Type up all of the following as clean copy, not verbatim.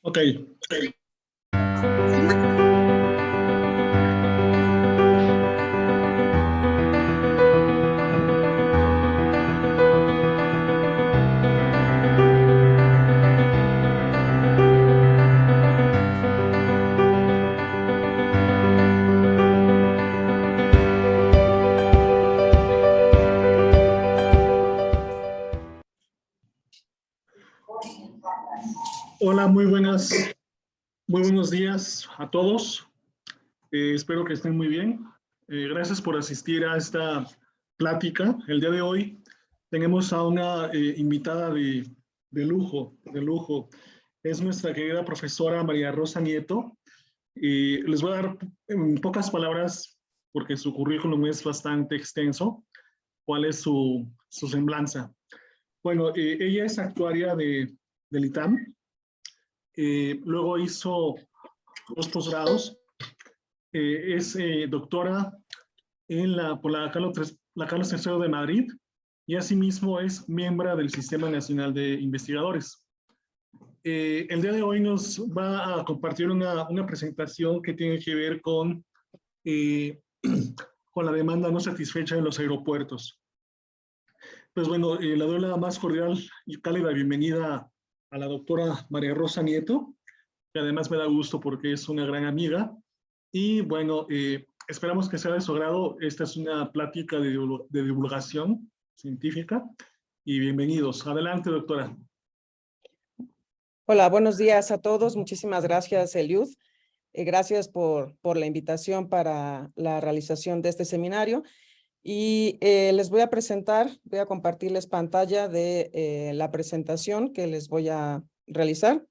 Ok. Hola, muy buenos días a todos. Espero que estén muy bien. Gracias por asistir a esta plática. El día de hoy tenemos a una invitada de lujo, de lujo. Es nuestra querida profesora María Rosa Nieto. Les voy a dar en pocas palabras, porque su currículum es bastante extenso, cuál es su semblanza. Bueno, ella es actuaria del ITAM. Luego hizo dos posgrados. Es doctora por la Carlos III de Madrid y asimismo es miembro del Sistema Nacional de Investigadores. El día de hoy nos va a compartir una presentación que tiene que ver eh, con la demanda no satisfecha en los aeropuertos. Pues bueno, le doy la más cordial y cálida bienvenida a la doctora María Rosa Nieto, que además me da gusto porque es una gran amiga. Y bueno, esperamos que sea de su agrado. Esta es una plática de divulgación científica y bienvenidos. Adelante, doctora. Hola, buenos días a todos. Muchísimas gracias, Eliud. Gracias por la invitación para la realización de este seminario. Y les voy a presentar, voy a compartirles pantalla de la presentación que les voy a realizar.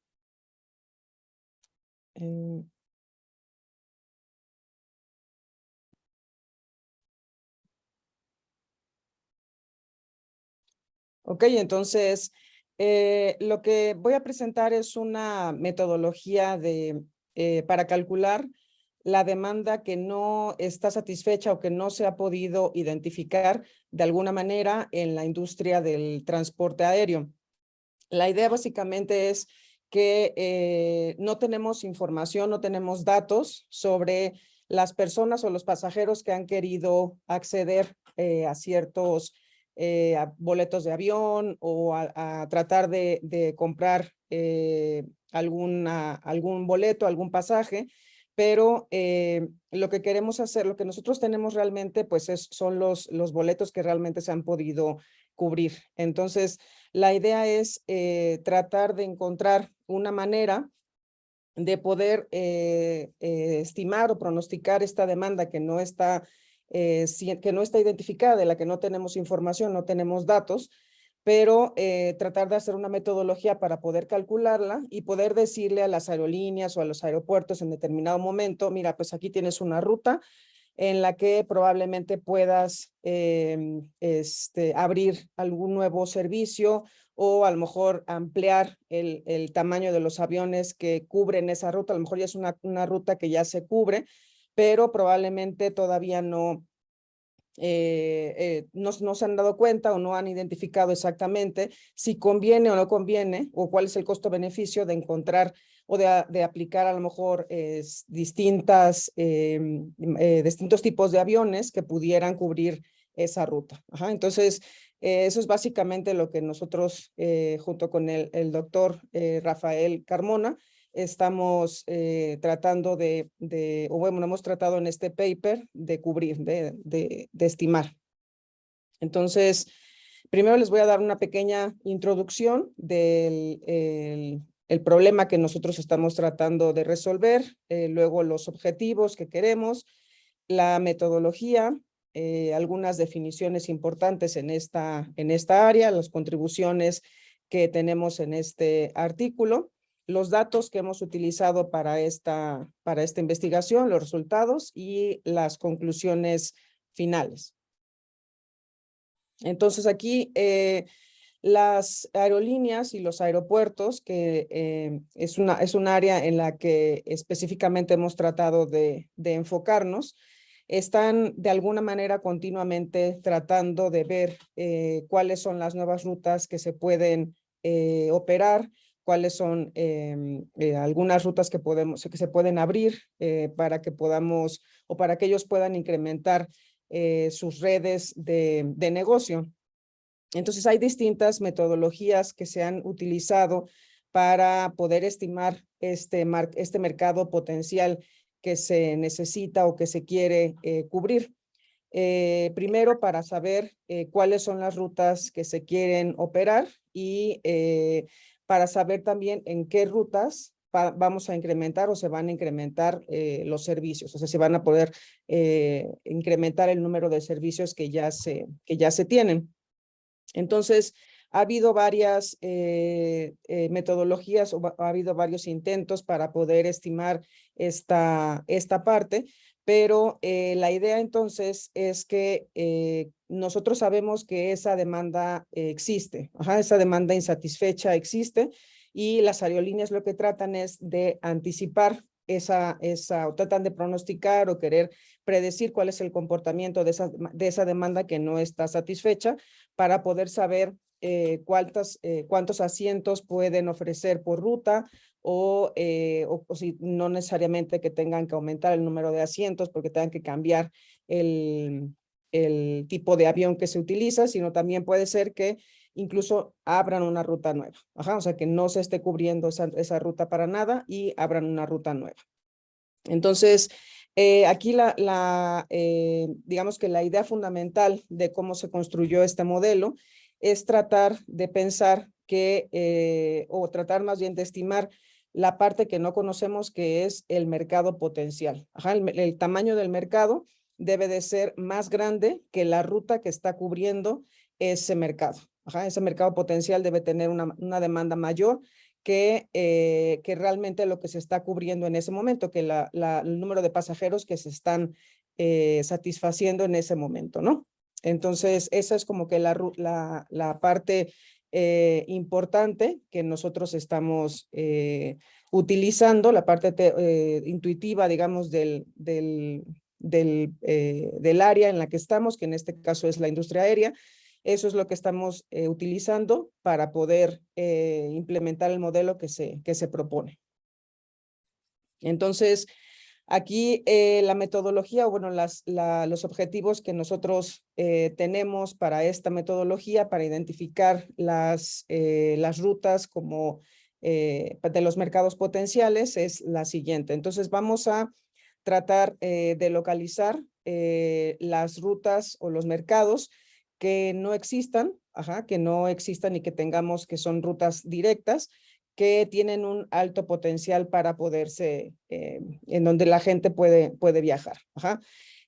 Ok, entonces lo que voy a presentar es una metodología para calcular la demanda que no está satisfecha o que no se ha podido identificar de alguna manera en la industria del transporte aéreo. La idea básicamente es que no tenemos información, no tenemos datos sobre las personas o los pasajeros que han querido acceder a ciertos boletos de avión o a tratar de comprar algún boleto, algún pasaje, pero lo que queremos hacer, lo que nosotros tenemos realmente, pues son los boletos que realmente se han podido cubrir. Entonces, la idea es tratar de encontrar una manera de poder estimar o pronosticar esta demanda que no está identificada, de la que no tenemos información, no tenemos datos, pero tratar de hacer una metodología para poder calcularla y poder decirle a las aerolíneas o a los aeropuertos en determinado momento, mira, pues aquí tienes una ruta en la que probablemente puedas abrir algún nuevo servicio o a lo mejor ampliar el tamaño de los aviones que cubren esa ruta. A lo mejor ya es una ruta que ya se cubre, pero probablemente todavía no se han dado cuenta o no han identificado exactamente si conviene o no conviene o cuál es el costo-beneficio de encontrar o de aplicar a lo mejor distintos tipos de aviones que pudieran cubrir esa ruta. Ajá, entonces, eso es básicamente lo que nosotros, junto con el doctor Rafael Carmona, estamos tratando o bueno, hemos tratado en este paper de cubrir, de estimar. Entonces, primero les voy a dar una pequeña introducción del el problema que nosotros estamos tratando de resolver, luego los objetivos que queremos, la metodología, algunas definiciones importantes en esta área, las contribuciones que tenemos en este artículo, los datos que hemos utilizado para esta investigación, los resultados y las conclusiones finales. Entonces aquí las aerolíneas y los aeropuertos, que es un área en la que específicamente hemos tratado de enfocarnos, están de alguna manera continuamente tratando de ver cuáles son las nuevas rutas que se pueden operar, cuáles son algunas rutas que se pueden abrir para que podamos o para que ellos puedan incrementar sus redes de negocio. Entonces hay distintas metodologías que se han utilizado para poder estimar este mercado potencial que se necesita o que se quiere cubrir. Primero, para saber cuáles son las rutas que se quieren operar y para saber también en qué rutas vamos a incrementar o se van a incrementar los servicios. O sea, se van a poder incrementar el número de servicios que ya se tienen. Entonces, ha habido varias metodologías o ha habido varios intentos para poder estimar esta parte, pero la idea entonces es que nosotros sabemos que esa demanda existe, esa demanda insatisfecha existe y las aerolíneas lo que tratan es de anticipar o tratan de pronosticar o querer predecir cuál es el comportamiento de esa demanda que no está satisfecha para poder saber cuántos asientos pueden ofrecer por ruta o si no necesariamente que tengan que aumentar el número de asientos porque tengan que cambiar el tipo de avión que se utiliza, sino también puede ser que incluso abran una ruta nueva. O sea, que no se esté cubriendo esa ruta para nada y abran una ruta nueva. Entonces, aquí digamos que la idea fundamental de cómo se construyó este modelo es tratar de pensar o tratar más bien de estimar la parte que no conocemos, que es el mercado potencial. El tamaño del mercado debe de ser más grande que la ruta que está cubriendo ese mercado. Ese mercado potencial debe tener una demanda mayor que realmente lo que se está cubriendo en ese momento, que el número de pasajeros que se están satisfaciendo en ese momento, ¿no? Entonces, esa es como que la parte importante que nosotros estamos utilizando, la parte intuitiva, digamos, del área en la que estamos, que en este caso es la industria aérea. Eso es lo que estamos utilizando para poder implementar el modelo que se propone. Entonces, aquí la metodología, bueno, los objetivos que nosotros tenemos para esta metodología, para identificar las rutas como de los mercados potenciales, es la siguiente. Entonces, vamos a tratar de localizar las rutas o los mercados que no existan, y que tengamos que son rutas directas, que tienen un alto potencial para poderse, en donde la gente puede viajar.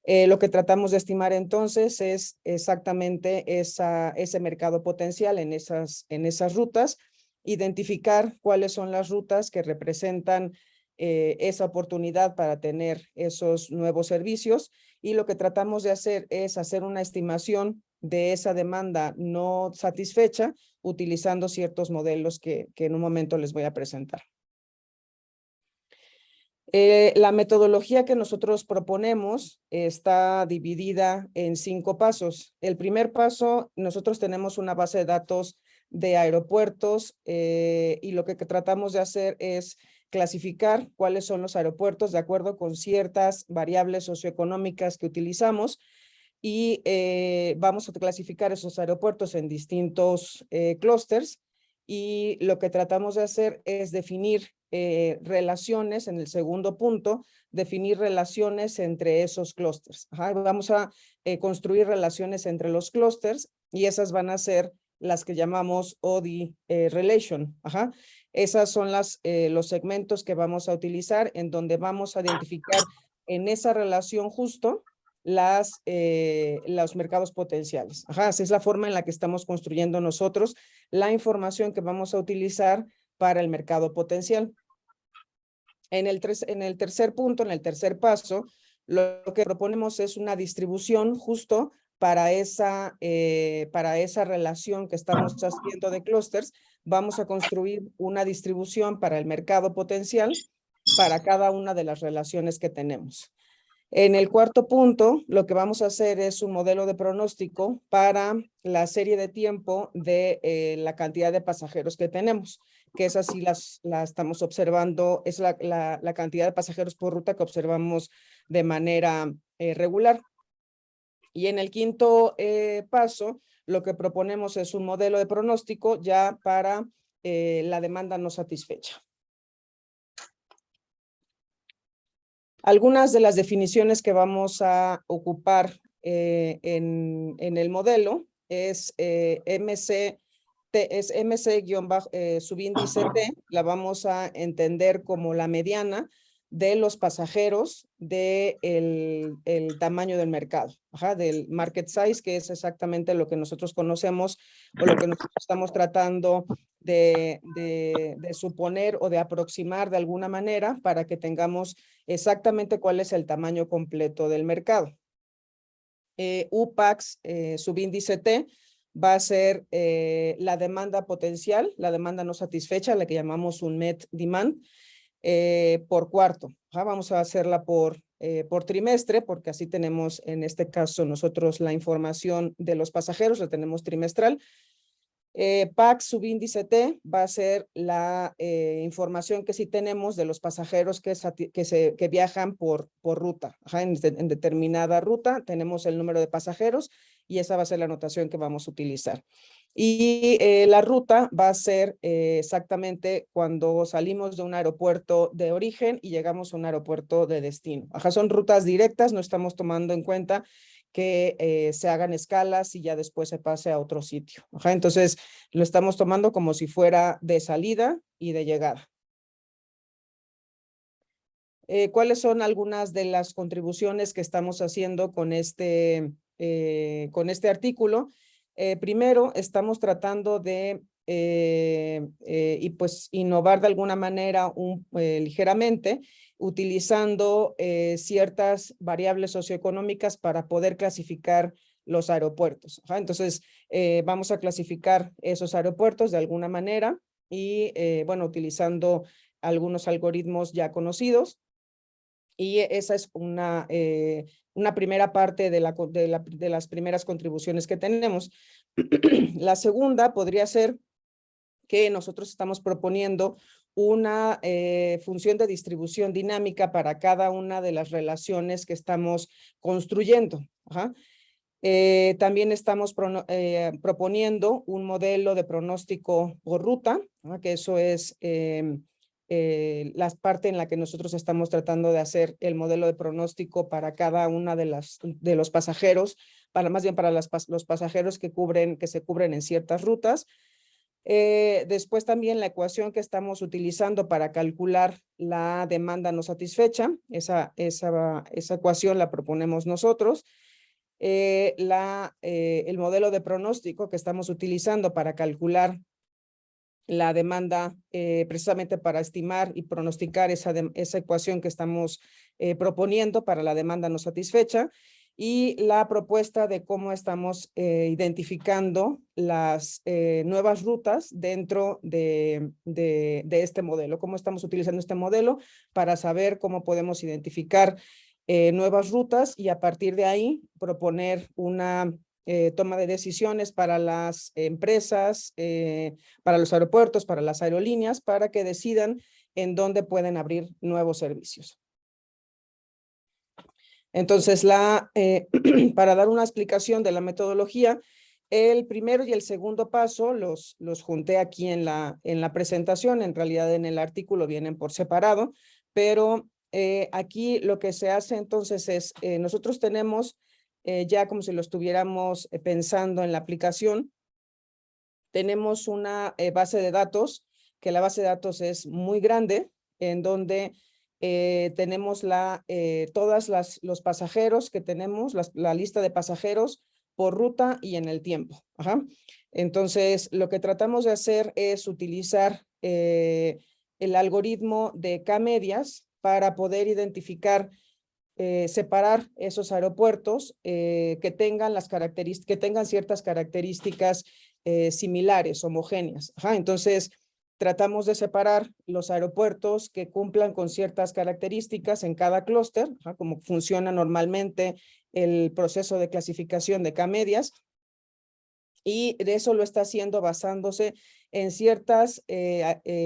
Lo que tratamos de estimar entonces es exactamente ese mercado potencial en esas rutas, identificar cuáles son las rutas que representan esa oportunidad para tener esos nuevos servicios, y lo que tratamos de hacer es hacer una estimación de esa demanda no satisfecha utilizando ciertos modelos que en un momento les voy a presentar. La metodología que nosotros proponemos está dividida en 5 pasos. El primer paso, nosotros tenemos una base de datos de aeropuertos y lo que tratamos de hacer es clasificar cuáles son los aeropuertos de acuerdo con ciertas variables socioeconómicas que utilizamos, y vamos a clasificar esos aeropuertos en distintos clústeres, y lo que tratamos de hacer es definir relaciones, en el segundo punto, definir relaciones entre esos clústeres. Vamos a construir relaciones entre los clústeres y esas van a ser las que llamamos OD relation. Esas son los segmentos que vamos a utilizar, en donde vamos a identificar en esa relación justo los mercados potenciales. Esa es la forma en la que estamos construyendo nosotros la información que vamos a utilizar para el mercado potencial. En el tercer punto, en el tercer paso, lo que proponemos es una distribución justo para esa relación que estamos haciendo de clústeres. Vamos a construir una distribución para el mercado potencial para cada una de las relaciones que tenemos. En el cuarto punto, lo que vamos a hacer es un modelo de pronóstico para la serie de tiempo de la cantidad de pasajeros que tenemos, que es así la estamos observando, es la cantidad de pasajeros por ruta que observamos de manera regular. Y en el quinto paso, lo que proponemos es un modelo de pronóstico ya para la demanda no satisfecha. Algunas de las definiciones que vamos a ocupar en el modelo es MC-subíndice T, la vamos a entender como la mediana de los pasajeros del el tamaño del mercado, del market size, que es exactamente lo que nosotros conocemos o lo que nosotros estamos tratando de suponer o de aproximar de alguna manera para que tengamos exactamente cuál es el tamaño completo del mercado. UPAX, subíndice T, va a ser la demanda potencial, la demanda no satisfecha, la que llamamos un net demand, por cuarto. Vamos a hacerla por trimestre, porque así tenemos en este caso nosotros la información de los pasajeros, la tenemos trimestral. PAX subíndice T va a ser la información que sí tenemos de los pasajeros que viajan por ruta. En determinada ruta tenemos el número de pasajeros y esa va a ser la notación que vamos a utilizar. Y la ruta va a ser exactamente cuando salimos de un aeropuerto de origen y llegamos a un aeropuerto de destino. Son rutas directas, no estamos tomando en cuenta que se hagan escalas y ya después se pase a otro sitio. Entonces, lo estamos tomando como si fuera de salida y de llegada. ¿Cuáles son algunas de las contribuciones que estamos haciendo con este artículo? Primero, estamos tratando de y pues innovar de alguna manera ligeramente, utilizando ciertas variables socioeconómicas para poder clasificar los aeropuertos. Entonces, vamos a clasificar esos aeropuertos de alguna manera y, bueno, utilizando algunos algoritmos ya conocidos. Y esa es una primera parte de las primeras contribuciones que tenemos. La segunda podría ser que nosotros estamos proponiendo una función de distribución dinámica para cada una de las relaciones que estamos construyendo. También estamos proponiendo un modelo de pronóstico por ruta, que eso es la parte en la que nosotros estamos tratando de hacer el modelo de pronóstico para cada una de los pasajeros, más bien para los pasajeros que se cubren en ciertas rutas. Después también la ecuación que estamos utilizando para calcular la demanda no satisfecha, esa ecuación la proponemos nosotros. El modelo de pronóstico que estamos utilizando para calcular la demanda, precisamente para estimar y pronosticar esa ecuación que estamos proponiendo para la demanda no satisfecha, y la propuesta de cómo estamos identificando las nuevas rutas dentro de este modelo, cómo estamos utilizando este modelo para saber cómo podemos identificar nuevas rutas y a partir de ahí proponer una toma de decisiones para las empresas, para los aeropuertos, para las aerolíneas, para que decidan en dónde pueden abrir nuevos servicios. Entonces, para dar una explicación de la metodología, el primero y el segundo paso los junté aquí en la presentación. En realidad en el artículo vienen por separado, pero aquí lo que se hace entonces es, nosotros tenemos ya como si lo estuviéramos pensando en la aplicación, tenemos una base de datos, que la base de datos es muy grande, en donde tenemos todos los pasajeros que tenemos, la lista de pasajeros por ruta y en el tiempo. Entonces, lo que tratamos de hacer es utilizar el algoritmo de K-medias para poder identificar, separar esos aeropuertos que tengan ciertas características similares, homogéneas. Entonces, tratamos de separar los aeropuertos que cumplan con ciertas características en cada clúster, como funciona normalmente el proceso de clasificación de K-medias, y de eso lo está haciendo basándose en ciertas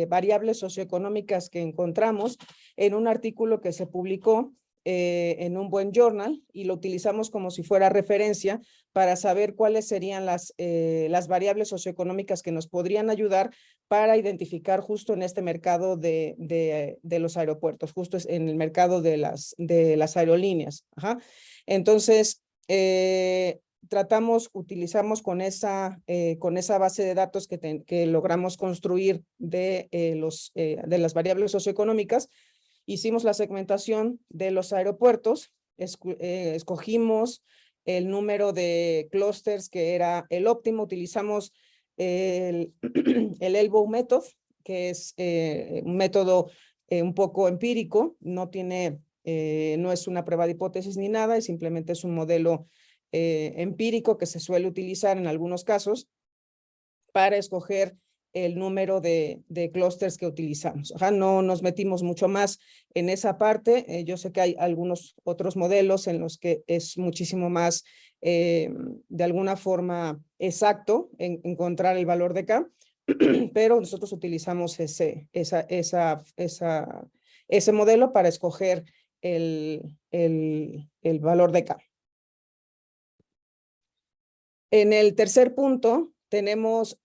variables socioeconómicas que encontramos en un artículo que se publicó en un buen journal, y lo utilizamos como si fuera referencia para saber cuáles serían las variables socioeconómicas que nos podrían ayudar para identificar justo en este mercado de los aeropuertos, justo en el mercado de las aerolíneas. Ajá. Entonces, utilizamos con esa base de datos que logramos construir de las variables socioeconómicas, hicimos la segmentación de los aeropuertos, escogimos el número de clústeres que era el óptimo, utilizamos el Elbow Method, que es un método un poco empírico, no es una prueba de hipótesis ni nada, simplemente es un modelo empírico que se suele utilizar en algunos casos para escoger el número de clústeres que utilizamos. Ajá, no nos metimos mucho más en esa parte. Yo sé que hay algunos otros modelos en los que es muchísimo más, de alguna forma, exacto en encontrar el valor de K, pero nosotros utilizamos ese modelo para escoger el valor de K. En el tercer punto tenemos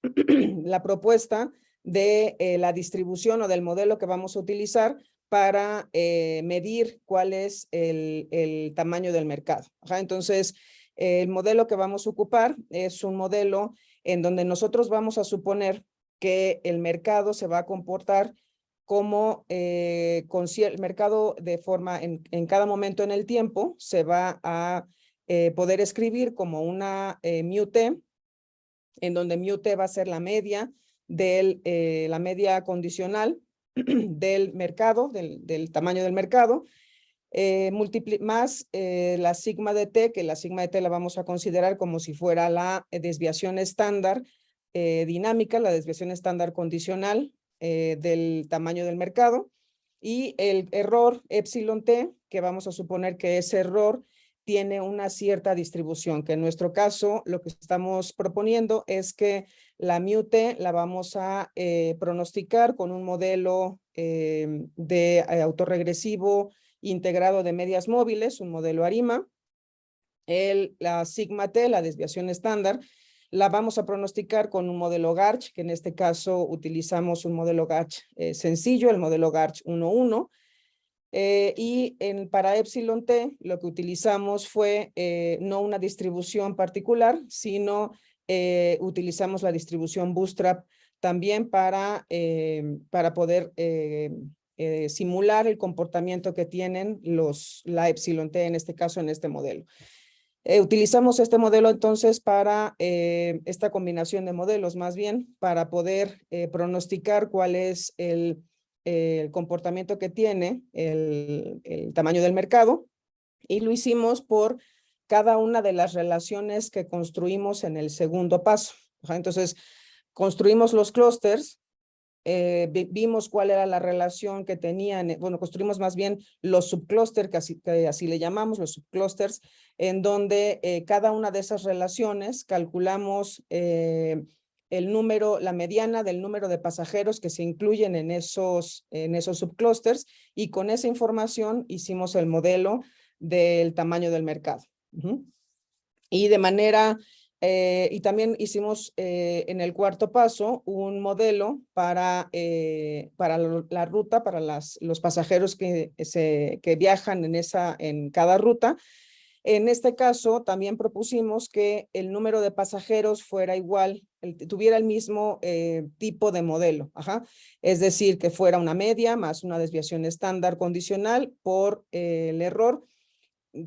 la propuesta de la distribución o del modelo que vamos a utilizar para medir cuál es el tamaño del mercado. Ajá, entonces, el modelo que vamos a ocupar es un modelo en donde nosotros vamos a suponer que el mercado se va a comportar como el mercado de forma en cada momento en el tiempo se va a poder escribir como una μt, en donde μt va a ser la media la media condicional del mercado, del tamaño del mercado, más la sigma de t, que la sigma de t la vamos a considerar como si fuera la desviación estándar dinámica, la desviación estándar condicional del tamaño del mercado, y el error epsilon t, que vamos a suponer que ese error tiene una cierta distribución, que en nuestro caso lo que estamos proponiendo es que la μt la vamos a pronosticar con un modelo de autorregresivo integrado de medias móviles, un modelo ARIMA. La sigma t, la desviación estándar, la vamos a pronosticar con un modelo Garch, que en este caso utilizamos un modelo Garch sencillo, el modelo Garch 1.1. Y para epsilon t lo que utilizamos fue no una distribución particular, sino utilizamos la distribución Bootstrap también para poder simular el comportamiento que tienen la epsilon t, en este caso en este modelo. Utilizamos este modelo entonces para esta combinación de modelos, más bien para poder pronosticar cuál es el comportamiento que tiene el tamaño del mercado, y lo hicimos por cada una de las relaciones que construimos en el segundo paso. Entonces, construimos los clústeres, vimos cuál era la relación que tenían, bueno, construimos más bien los subclústeres, que así le llamamos, los subclústeres, en donde cada una de esas relaciones calculamos la mediana del número de pasajeros que se incluyen en esos subclústeres, y con esa información hicimos el modelo del tamaño del mercado. Y de manera, y también hicimos en el cuarto paso un modelo para la ruta, para los pasajeros que viajan en cada ruta. En este caso, también propusimos que el número de pasajeros fuera igual, tuviera el mismo tipo de modelo. Ajá. Es decir, que fuera una media más una desviación estándar condicional por el error.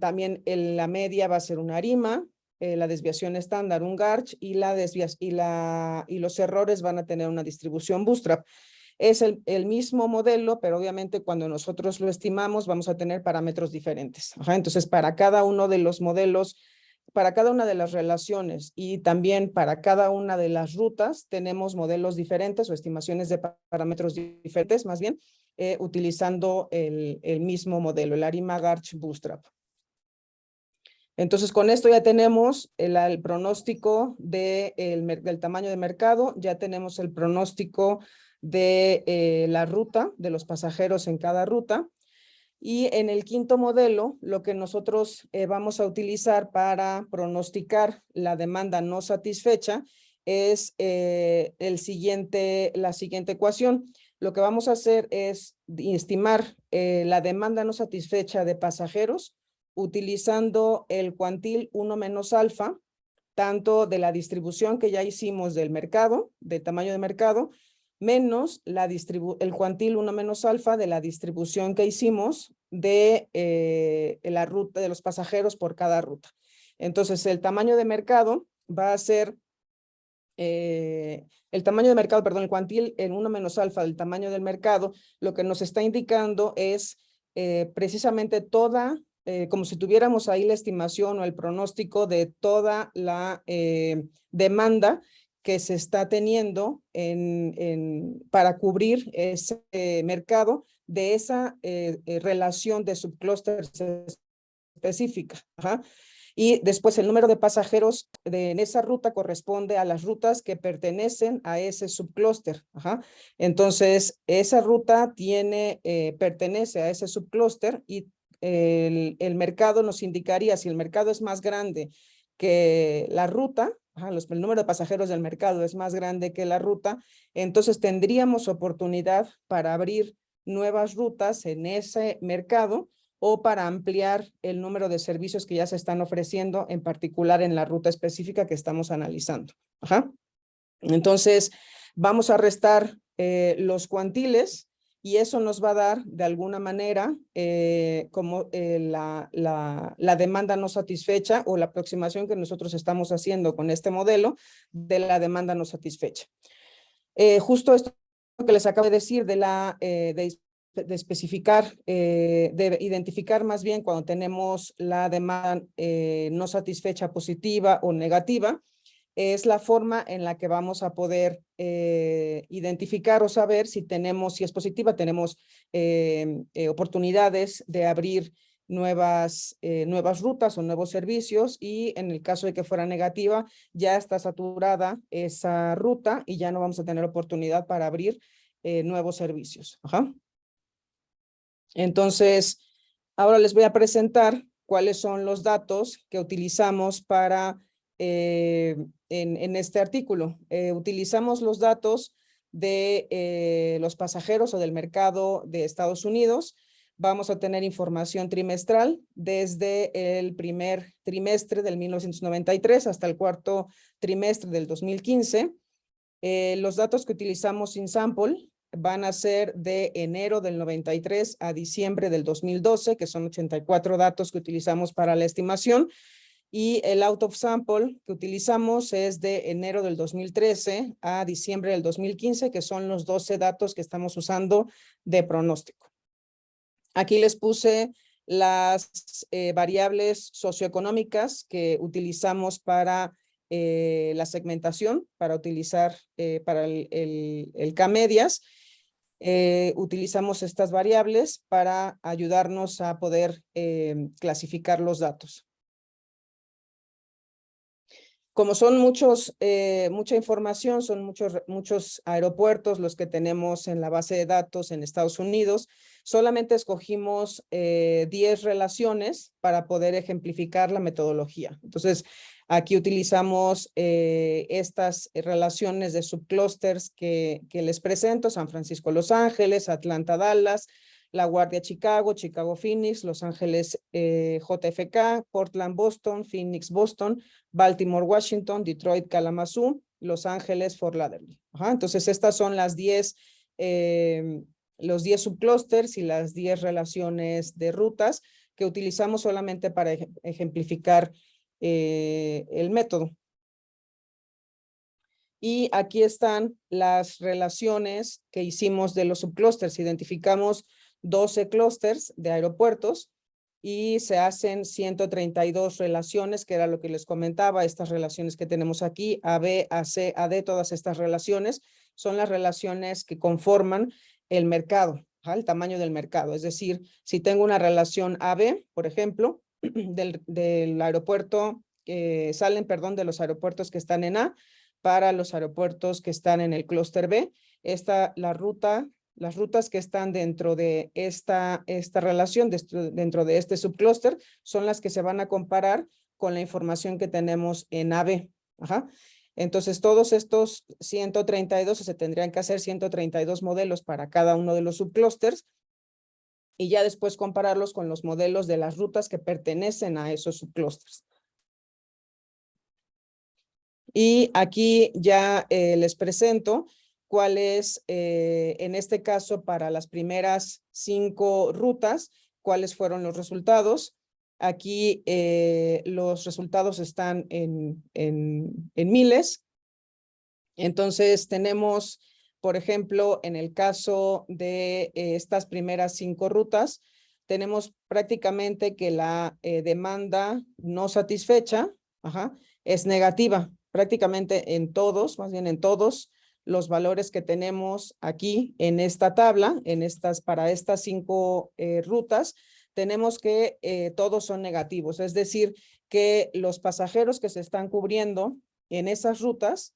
También la media va a ser una ARIMA, la desviación estándar un Garch, y los errores van a tener una distribución Bootstrap. Es el mismo modelo, pero obviamente cuando nosotros lo estimamos vamos a tener parámetros diferentes. Ajá, entonces, para cada uno de los modelos para cada una de las relaciones y también para cada una de las rutas tenemos modelos diferentes o estimaciones de parámetros diferentes, más bien, utilizando el mismo modelo, el Arima-Garch Bootstrap. Entonces, con esto ya tenemos el pronóstico del tamaño de mercado, ya tenemos el pronóstico de la ruta, de los pasajeros en cada ruta. Y en el quinto modelo, lo que nosotros vamos a utilizar para pronosticar la demanda no satisfecha es la siguiente ecuación. Lo que vamos a hacer es estimar la demanda no satisfecha de pasajeros utilizando el cuantil 1 menos alfa, tanto de la distribución que ya hicimos del mercado, de tamaño de mercado, menos el cuantil 1 menos alfa de la distribución que hicimos de la ruta de los pasajeros por cada ruta. Entonces, el tamaño de mercado va a ser, el cuantil en 1 menos alfa del tamaño del mercado, lo que nos está indicando es precisamente como si tuviéramos ahí la estimación o el pronóstico de toda la demanda que se está teniendo para cubrir ese mercado de esa relación de subclústeres específica. Ajá. Y después el número de pasajeros en esa ruta corresponde a las rutas que pertenecen a ese subclúster. Entonces, esa ruta pertenece a ese subclúster y el mercado nos indicaría, si el mercado es más grande que la ruta, el número de pasajeros del mercado es más grande que la ruta, entonces tendríamos oportunidad para abrir nuevas rutas en ese mercado o para ampliar el número de servicios que ya se están ofreciendo, en particular en la ruta específica que estamos analizando. Entonces, vamos a restar los cuantiles y eso nos va a dar, de alguna manera, como la demanda no satisfecha o la aproximación que nosotros estamos haciendo con este modelo de la demanda no satisfecha. Justo esto que les acabo de decir de especificar, de identificar más bien cuando tenemos la demanda no satisfecha positiva o negativa, es la forma en la que vamos a poder identificar o saber si es positiva, tenemos oportunidades de abrir nuevas rutas o nuevos servicios, y en el caso de que fuera negativa, ya está saturada esa ruta y ya no vamos a tener oportunidad para abrir nuevos servicios. Entonces, ahora les voy a presentar cuáles son los datos que utilizamos para en este artículo. Utilizamos los datos de los pasajeros o del mercado de Estados Unidos. Vamos a tener información trimestral desde el primer trimestre del 1993 hasta el cuarto trimestre del 2015. Los datos que utilizamos sin sample van a ser de enero del 93 a diciembre del 2012, que son 84 datos que utilizamos para la estimación. Y el out of sample que utilizamos es de enero del 2013 a diciembre del 2015, que son los 12 datos que estamos usando de pronóstico. Aquí les puse las variables socioeconómicas que utilizamos para la segmentación, para utilizar para el K-medias. Utilizamos estas variables para ayudarnos a poder clasificar los datos. Como son mucha información, son muchos aeropuertos los que tenemos en la base de datos en Estados Unidos, solamente escogimos 10 relaciones para poder ejemplificar la metodología. Entonces, aquí utilizamos estas relaciones de subclústeres que les presento: San Francisco, Los Ángeles, Atlanta, Dallas, La Guardia, Chicago, Chicago, Phoenix, Los Ángeles, JFK, Portland, Boston, Phoenix, Boston, Baltimore, Washington, Detroit, Kalamazoo, Los Ángeles, Fort Lauderdale. Entonces, estas son los 10 subclústeres y las 10 relaciones de rutas que utilizamos solamente para ejemplificar el método. Y aquí están las relaciones que hicimos de los subclústeres. Identificamos 12 clústeres de aeropuertos y se hacen 132 relaciones, que era lo que les comentaba, estas relaciones que tenemos aquí, AB, AC, AD, todas estas relaciones son las relaciones que conforman el mercado, el tamaño del mercado. Es decir, si tengo una relación AB, por ejemplo, del aeropuerto, perdón, de los aeropuertos que están en A para los aeropuertos que están en el clúster B, las rutas que están dentro de esta relación, dentro de este subclúster, son las que se van a comparar con la información que tenemos en AB. Entonces, todos estos 132, se tendrían que hacer 132 modelos para cada uno de los subclústers y ya después compararlos con los modelos de las rutas que pertenecen a esos subclústers. Y aquí ya les presento cuál es, en este caso, para las primeras 5 rutas, cuáles fueron los resultados. Aquí los resultados están en miles. Entonces tenemos, por ejemplo, en el caso de estas primeras 5 rutas, tenemos prácticamente que la demanda no satisfecha es negativa, prácticamente en todos, más bien en todos los valores que tenemos aquí en esta tabla, para estas 5 rutas, tenemos que todos son negativos, es decir, que los pasajeros que se están cubriendo en esas rutas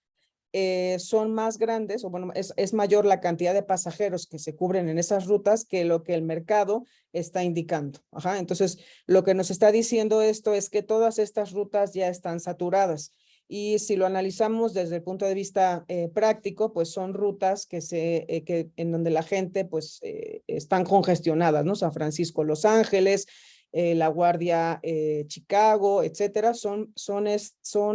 son más grandes, o bueno, es mayor la cantidad de pasajeros que se cubren en esas rutas que lo que el mercado está indicando. Entonces, lo que nos está diciendo esto es que todas estas rutas ya están saturadas. Y si lo analizamos desde el punto de vista práctico, pues son rutas en donde la gente pues están congestionadas, ¿no? San Francisco, Los Ángeles, La Guardia, Chicago, etcétera. Son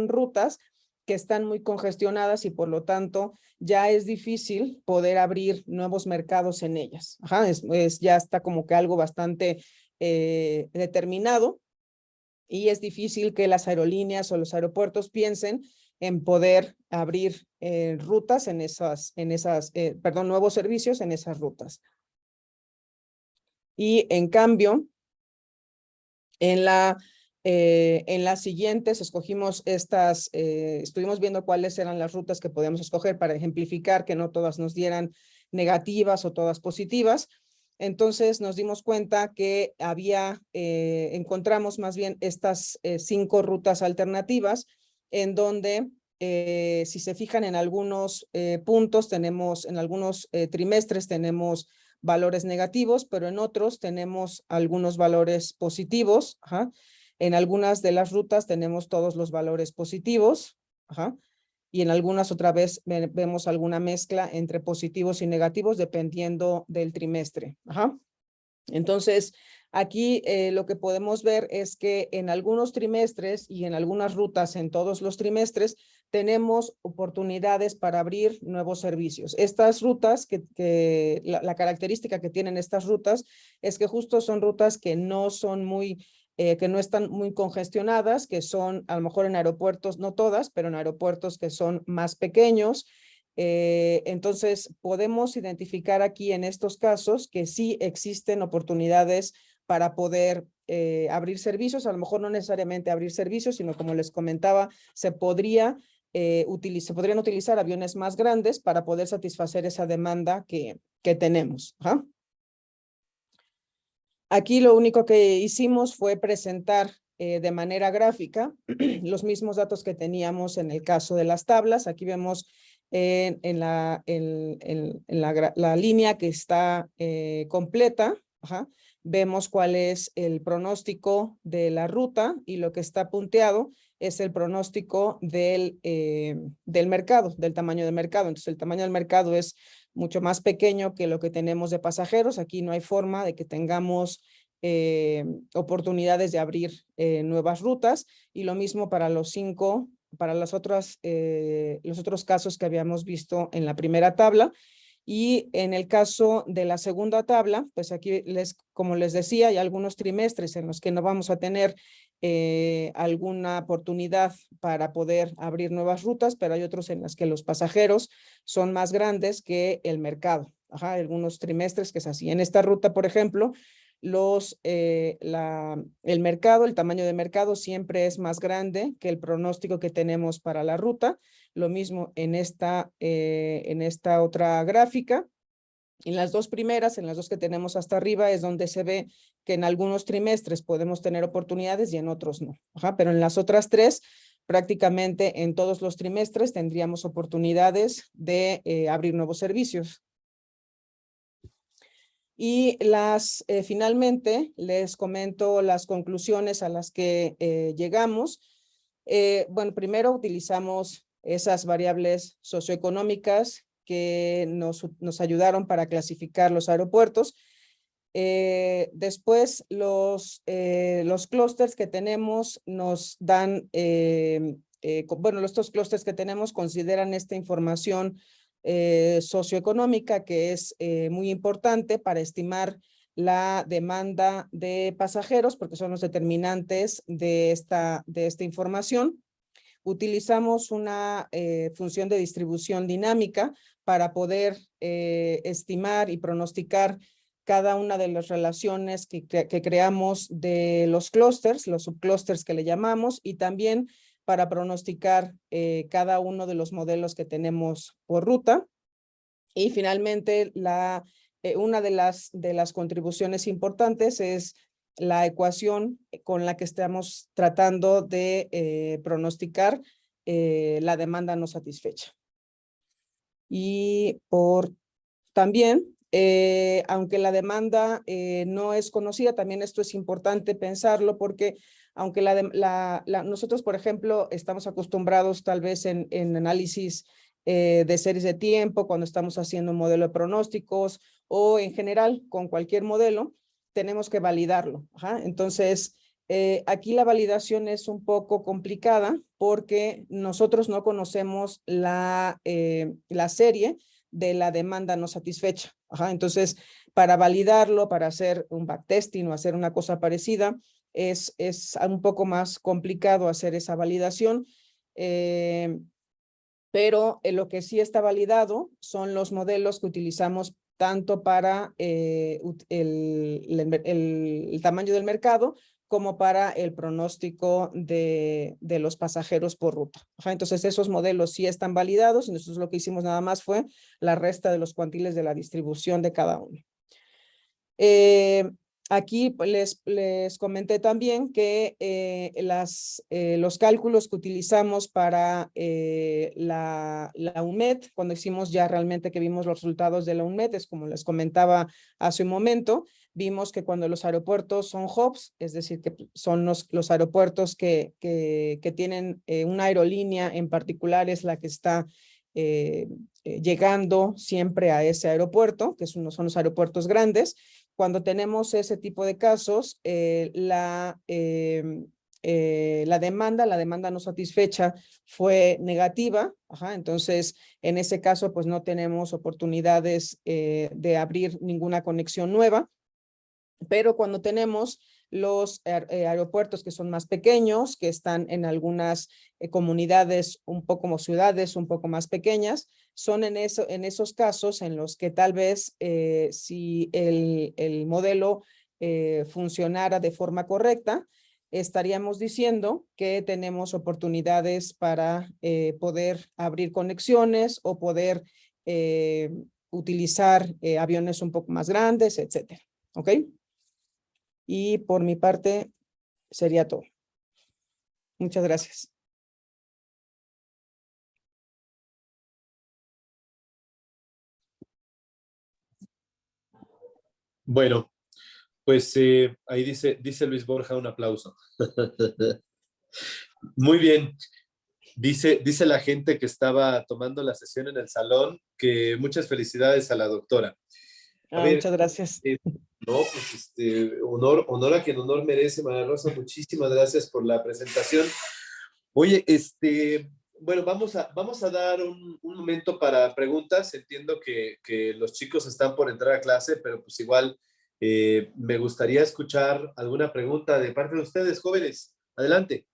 rutas que están muy congestionadas y por lo tanto ya es difícil poder abrir nuevos mercados en ellas. Ya está como que algo bastante determinado y es difícil que las aerolíneas o los aeropuertos piensen en poder abrir rutas nuevos servicios en esas rutas. Y en cambio, en las siguientes escogimos estuvimos viendo cuáles eran las rutas que podíamos escoger para ejemplificar que no todas nos dieran negativas o todas positivas. Entonces nos dimos cuenta que encontramos más bien estas 5 rutas alternativas en donde si se fijan en algunos puntos en algunos trimestres tenemos valores negativos, pero en otros tenemos algunos valores positivos. En algunas de las rutas tenemos todos los valores positivos, y en algunas otra vez vemos alguna mezcla entre positivos y negativos dependiendo del trimestre. Entonces, aquí lo que podemos ver es que en algunos trimestres y en algunas rutas en todos los trimestres tenemos oportunidades para abrir nuevos servicios. Estas rutas, la característica que tienen estas rutas es que justo son rutas que no son que no están muy congestionadas, que son a lo mejor en aeropuertos, no todas, pero en aeropuertos que son más pequeños. Entonces, podemos identificar aquí en estos casos que sí existen oportunidades para poder abrir servicios, a lo mejor no necesariamente abrir servicios, sino como les comentaba, se podrían utilizar aviones más grandes para poder satisfacer esa demanda que tenemos. Aquí lo único que hicimos fue presentar de manera gráfica los mismos datos que teníamos en el caso de las tablas. Aquí vemos en la línea que está completa, vemos cuál es el pronóstico de la ruta y lo que está punteado es el pronóstico del mercado, del tamaño del mercado. Entonces, el tamaño del mercado es mucho más pequeño que lo que tenemos de pasajeros. Aquí no hay forma de que tengamos oportunidades de abrir nuevas rutas y lo mismo para los los otros casos que habíamos visto en la primera tabla. Y en el caso de la segunda tabla, pues aquí como les decía, hay algunos trimestres en los que no vamos a tener alguna oportunidad para poder abrir nuevas rutas, pero hay otros en los que los pasajeros son más grandes que el mercado. Algunos trimestres que es así. En esta ruta, por ejemplo, el mercado, el tamaño de mercado siempre es más grande que el pronóstico que tenemos para la ruta. Lo mismo en esta otra gráfica. En las dos primeras, en las dos que tenemos hasta arriba, es donde se ve que en algunos trimestres podemos tener oportunidades y en otros no. Pero en las otras tres, prácticamente en todos los trimestres tendríamos oportunidades de abrir nuevos servicios. Y finalmente les comento las conclusiones a las que llegamos. Bueno, primero utilizamos esas variables socioeconómicas que nos ayudaron para clasificar los aeropuertos. Después, los clústeres que tenemos nos dan, bueno, estos clústeres que tenemos consideran esta información socioeconómica, que es muy importante para estimar la demanda de pasajeros, porque son los determinantes de esta información. Utilizamos una función de distribución dinámica para poder estimar y pronosticar cada una de las relaciones que creamos de los clústeres, los subclústeres que le llamamos, y también para pronosticar cada uno de los modelos que tenemos por ruta. Y finalmente, una de las contribuciones importantes es la ecuación con la que estamos tratando de pronosticar la demanda no satisfecha. Y también, aunque la demanda no es conocida, también esto es importante pensarlo, porque aunque nosotros, por ejemplo, estamos acostumbrados tal vez en análisis de series de tiempo, cuando estamos haciendo un modelo de pronósticos o en general con cualquier modelo, tenemos que validarlo. Entonces, aquí la validación es un poco complicada porque nosotros no conocemos la serie de la demanda no satisfecha. Entonces, para validarlo, para hacer un backtesting o hacer una cosa parecida, es un poco más complicado hacer esa validación. Pero lo que sí está validado son los modelos que utilizamos tanto para el tamaño del mercado como para el pronóstico de los pasajeros por ruta. Entonces, esos modelos sí están validados y nosotros lo que hicimos nada más fue la resta de los cuantiles de la distribución de cada uno. Aquí les comenté también que los cálculos que utilizamos para la UNMED, cuando hicimos ya realmente que vimos los resultados de la UNMED, es como les comentaba hace un momento, vimos que cuando los aeropuertos son hubs, es decir, que son los aeropuertos que tienen una aerolínea en particular, es la que está llegando siempre a ese aeropuerto, que son los aeropuertos grandes. Cuando tenemos ese tipo de casos, la demanda no satisfecha fue negativa. Entonces, en ese caso, pues no tenemos oportunidades de abrir ninguna conexión nueva. Pero cuando tenemos los aeropuertos que son más pequeños, que están en algunas comunidades un poco como ciudades un poco más pequeñas, son en esos casos en los que tal vez si el modelo funcionara de forma correcta, estaríamos diciendo que tenemos oportunidades para poder abrir conexiones o poder utilizar aviones un poco más grandes, etcétera. ¿Ok? Y por mi parte sería todo. Muchas gracias. Bueno, pues ahí dice Luis Borja un aplauso. Muy bien. Dice la gente que estaba tomando la sesión en el salón que muchas felicidades a la doctora. A ver, Muchas gracias. no, pues honor a quien honor merece, María Rosa. Muchísimas gracias por la presentación. Oye, bueno, vamos a dar un momento para preguntas. Entiendo que los chicos están por entrar a clase, pero pues igual me gustaría escuchar alguna pregunta de parte de ustedes, jóvenes. Adelante.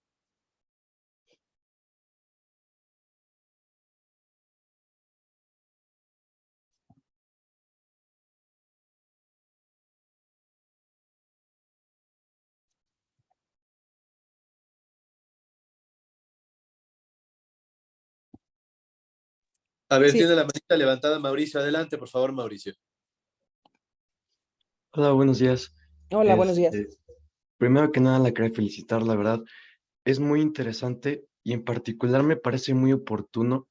A ver, Sí, tiene la manita levantada Mauricio. Adelante, por favor, Mauricio. Hola, buenos días. hola, buenos días. Primero que nada, la quería felicitar, la verdad. Es muy interesante y en particular me parece muy oportuno,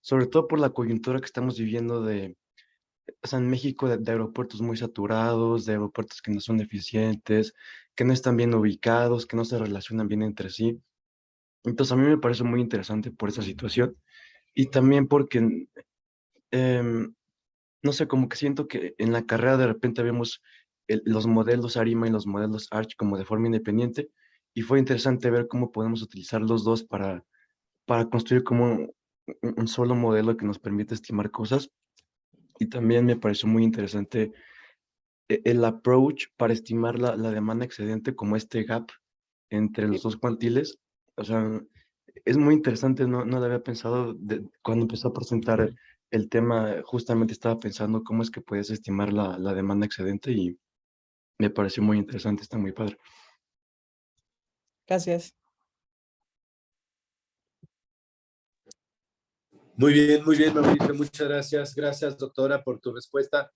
sobre todo por la coyuntura que estamos viviendo o sea, en México de aeropuertos muy saturados, de aeropuertos que no son eficientes, que no están bien ubicados, que no se relacionan bien entre sí. Entonces, a mí me parece muy interesante por esa situación y también porque em, no sé, como que siento que en la carrera de repente vemos los modelos ARIMA y los modelos ARCH como de forma independiente y fue interesante ver cómo podemos utilizar los dos para construir como un solo modelo que nos permite estimar cosas. Y también me pareció muy interesante el approach para estimar la demanda excedente como este gap entre los dos cuantiles. O sea, es muy interesante, no lo había pensado cuando empezó a presentar el tema, justamente estaba pensando cómo es que puedes estimar la demanda excedente y me pareció muy interesante, está muy padre. Gracias. Muy bien, Mauricio. Muchas gracias. Gracias, doctora, por tu respuesta.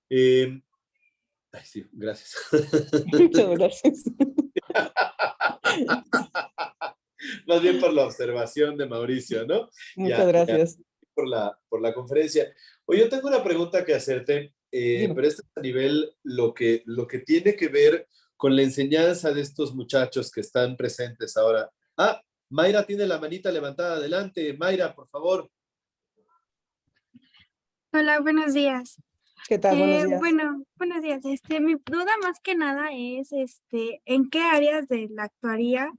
Ay, sí, gracias. Muchas gracias. Más bien por la observación de Mauricio, ¿no? Muchas Ya gracias. por la conferencia. Oye, yo tengo una pregunta que hacerte, Dime. pero esto es a nivel lo que tiene que ver con la enseñanza de estos muchachos que están presentes ahora. Ah, Mayra tiene la manita levantada. Adelante, Mayra, por favor. Hola, buenos días. ¿Qué tal? Buenos días. Bueno, buenos días. Mi duda más que nada es, ¿en qué áreas de la actuaría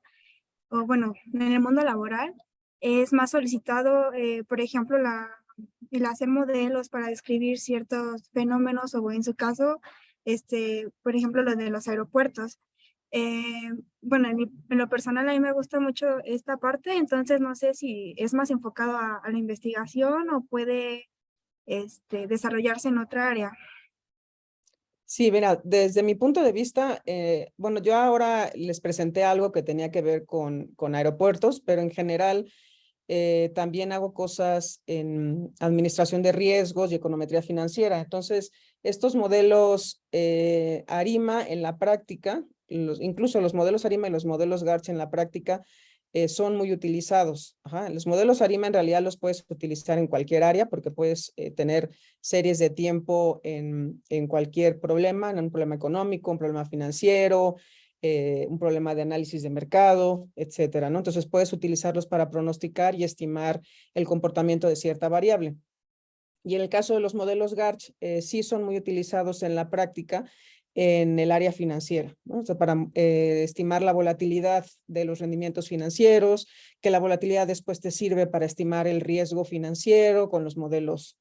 o bueno, en el mundo laboral es más solicitado, por ejemplo, el hacer modelos para describir ciertos fenómenos o en su caso, por ejemplo, lo de los aeropuertos? Bueno, en lo personal a mí me gusta mucho esta parte, entonces no sé si es más enfocado a la investigación o puede desarrollarse en otra área. Sí, mira, desde mi punto de vista, bueno, yo ahora les presenté algo que tenía que ver con aeropuertos, pero en general también hago cosas en administración de riesgos y econometría financiera. Entonces, estos modelos ARIMA en la práctica, incluso los modelos ARIMA y los modelos GARCH en la práctica, son muy utilizados. Ajá. Los modelos ARIMA en realidad los puedes utilizar en cualquier área porque puedes tener series de tiempo en cualquier problema, en un problema económico, un problema financiero, un problema de análisis de mercado, etcétera, ¿no? Entonces puedes utilizarlos para pronosticar y estimar el comportamiento de cierta variable. Y en el caso de los modelos GARCH, sí son muy utilizados en la práctica en el área financiera, ¿no? O sea, para estimar la volatilidad de los rendimientos financieros, que la volatilidad después te sirve para estimar el riesgo financiero con los modelos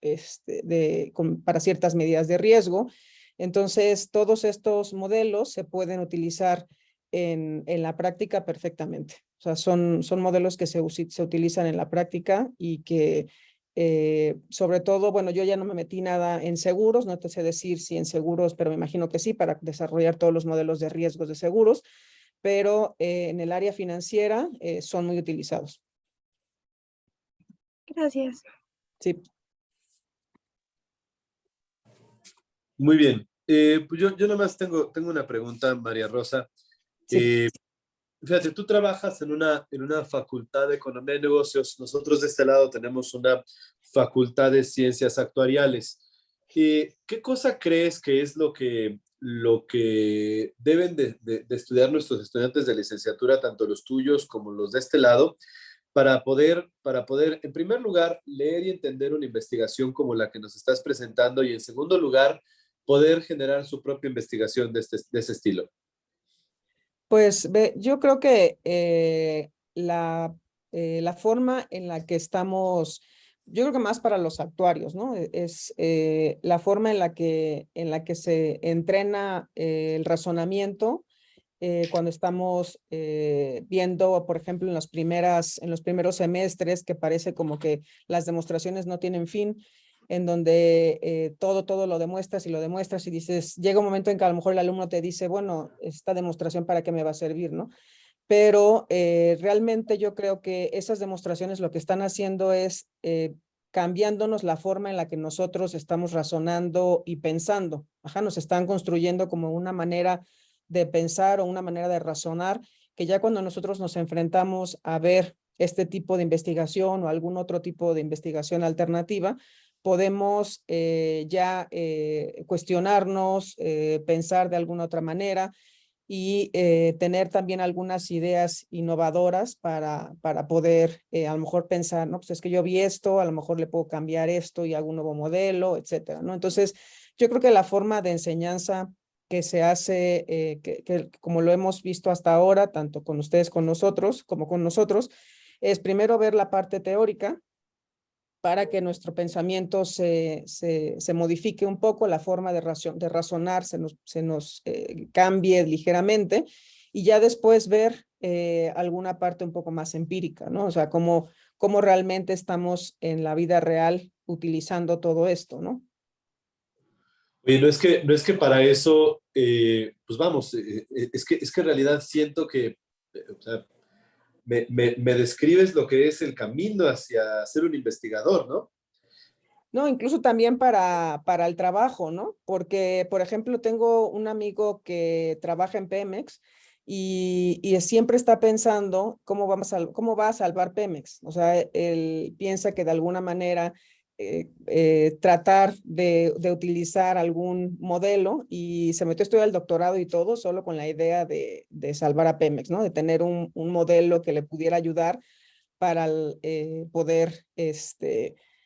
para ciertas medidas de riesgo. Entonces, todos estos modelos se pueden utilizar en la práctica perfectamente. O sea, son modelos que se utilizan en la práctica y que sobre todo, bueno, yo ya no me metí nada en seguros, no te sé decir si en seguros, pero me imagino que sí, para desarrollar todos los modelos de riesgos de seguros, pero en el área financiera son muy utilizados. Gracias. Sí. Muy bien. Pues yo nomás tengo una pregunta, María Rosa. Sí. Fíjate, tú trabajas en una facultad de economía y negocios. Nosotros de este lado tenemos una facultad de ciencias actuariales. ¿Qué cosa crees que es lo que deben de estudiar nuestros estudiantes de licenciatura, tanto los tuyos como los de este lado, para poder, en primer lugar, leer y entender una investigación como la que nos estás presentando y, en segundo lugar, poder generar su propia investigación de ese estilo? Pues yo creo que la forma en la que estamos, yo creo que más para los actuarios, ¿no? Es la forma en la que se entrena el razonamiento cuando estamos viendo, por ejemplo, en en los primeros semestres, que parece como que las demostraciones no tienen fin, en donde todo lo demuestras y dices, llega un momento en que a lo mejor el alumno te dice, bueno, esta demostración para qué me va a servir, ¿no? Pero realmente yo creo que esas demostraciones lo que están haciendo es cambiándonos la forma en la que nosotros estamos razonando y pensando. Ajá, nos están construyendo como una manera de pensar o una manera de razonar, que ya cuando nosotros nos enfrentamos a ver este tipo de investigación o algún otro tipo de investigación alternativa, podemos ya cuestionarnos, pensar de alguna otra manera y tener también algunas ideas innovadoras para poder a lo mejor pensar, no, pues es que yo vi esto, a lo mejor le puedo cambiar esto y hago un nuevo modelo, etcétera, ¿no? Entonces, yo creo que la forma de enseñanza que se hace, que como lo hemos visto hasta ahora, tanto con ustedes con nosotros, como con nosotros, es primero ver la parte teórica para que nuestro pensamiento se modifique un poco, la forma de razonar se nos cambie ligeramente, y ya después ver alguna parte un poco más empírica, ¿no? O sea, cómo realmente estamos en la vida real utilizando todo esto, ¿no? Oye, no es que para eso, pues vamos, es que en realidad siento que, o sea, me describes lo que es el camino hacia ser un investigador, ¿no? No, incluso también para el trabajo, ¿no? Porque, por ejemplo, tengo un amigo que trabaja en Pemex y siempre está pensando cómo va a salvar Pemex. O sea, él piensa que de alguna manera tratar de utilizar algún modelo, y se metió a estudiar el doctorado y todo solo con la idea de salvar a Pemex, ¿no? De tener un modelo que le pudiera ayudar para poder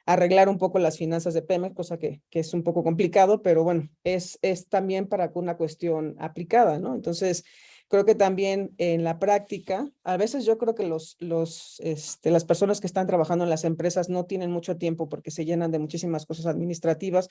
arreglar un poco las finanzas de Pemex, cosa que es un poco complicado, pero bueno, es también para una cuestión aplicada, ¿no? Entonces, creo que también en la práctica, a veces yo creo que las personas que están trabajando en las empresas no tienen mucho tiempo porque se llenan de muchísimas cosas administrativas,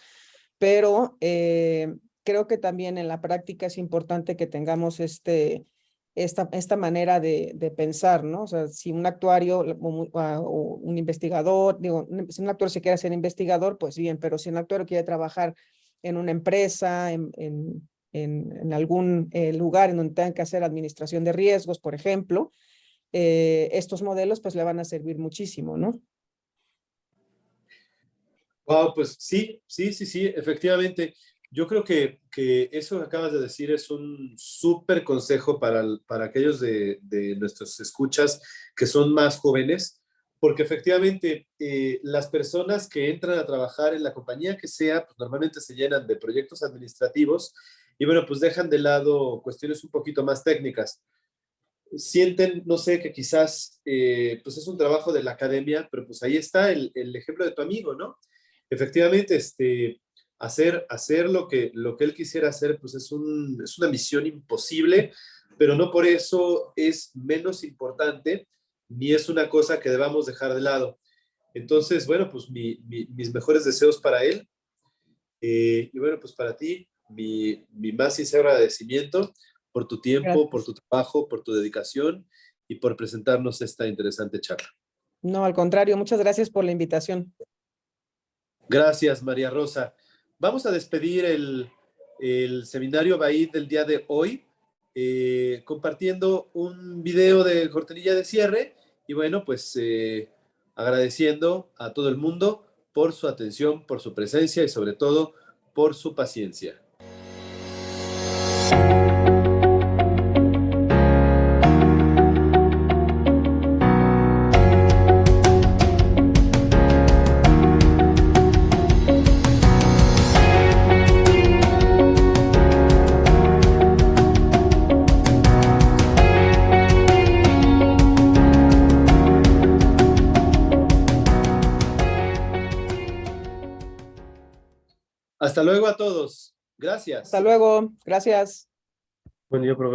pero creo que también en la práctica es importante que tengamos esta manera de pensar, ¿no? O sea, si un actuario o un investigador, digo, si un actuario se quiere ser investigador, pues bien, pero si un actuario quiere trabajar en una empresa, en algún lugar en donde tengan que hacer administración de riesgos, por ejemplo, estos modelos pues le van a servir muchísimo, ¿no? Wow, pues sí, efectivamente. Yo creo que eso que acabas de decir es un súper consejo para aquellos de nuestros escuchas que son más jóvenes, porque efectivamente las personas que entran a trabajar en la compañía que sea, pues normalmente se llenan de proyectos administrativos y bueno, pues dejan de lado cuestiones un poquito más técnicas. Sienten, no sé, que quizás pues es un trabajo de la academia, pero pues ahí está el ejemplo de tu amigo, ¿no? Efectivamente, hacer lo que él quisiera hacer, pues es una misión imposible, pero no por eso es menos importante, ni es una cosa que debamos dejar de lado. Entonces, bueno, pues mis mejores deseos para él, y bueno, pues para ti, mi más sincero agradecimiento por tu tiempo, por Gracias. tu trabajo, por tu dedicación y por presentarnos esta interesante charla. No, al contrario, muchas gracias por la invitación. Gracias, María Rosa. Vamos a despedir el seminario BAID del día de hoy, compartiendo un video de cortinilla de cierre y bueno, pues agradeciendo a todo el mundo por su atención, por su presencia y sobre todo por su paciencia. Hasta luego a todos. Gracias. Hasta luego. Gracias. Buen día, profe.